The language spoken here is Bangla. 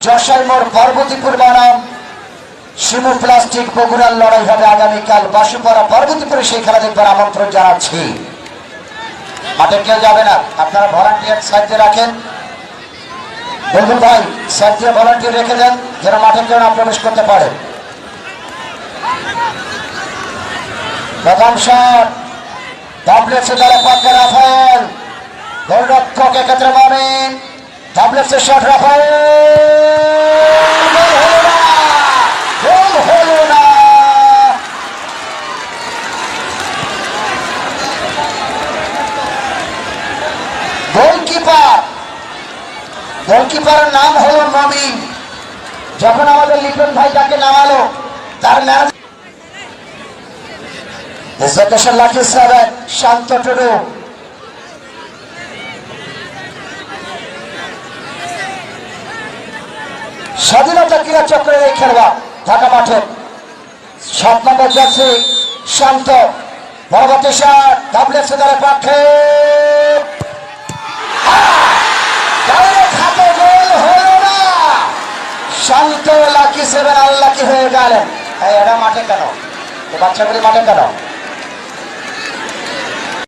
যশোর মোড় পার্বতীপুর বনাম শিমু প্লাস্টিক বগুড়ার লড়াই হবে আগামীকাল বাসুপাড়া পার্বতীপুরে। সেই খেলা দেখবার আমন্ত্রণ জানাচ্ছি। মাঠে কেউ যাবে না, আপনারা ভলান্টিয়ার সাইডে রাখেন। বলবুন ভাই সাইডে ভলান্টিয়ার রেখে দেন যেন মাঠে কেউ না প্রবেশ করতে পারে। প্রথম শট ডাবলেটসে দলে পাক্কা রাফায়েল, গোলরক্ষক এক্ষেত্রে মমিন। ডাবলেটসের শট রাফায়েল, গোল হলো না। গোলকিপারের নাম হলো মমিন। যখন আমাদের লিটন ভাই তাকে নামালো, তার শান্ত টুডু স্বাধীনতা ক্রীড়া চক্রের এই খেলোয়াড় ঢাকা মাঠে 7 নম্বর জার্সি শান্ত। পরবর্তী শট ডাবলেটসে দলের পক্ষে, গোল হলো না। শান্ত লাকি 7 আনলাকি হয়ে গেলেন। এরা মাঠে কেন, বাচ্চাগুলি মাঠে কেন?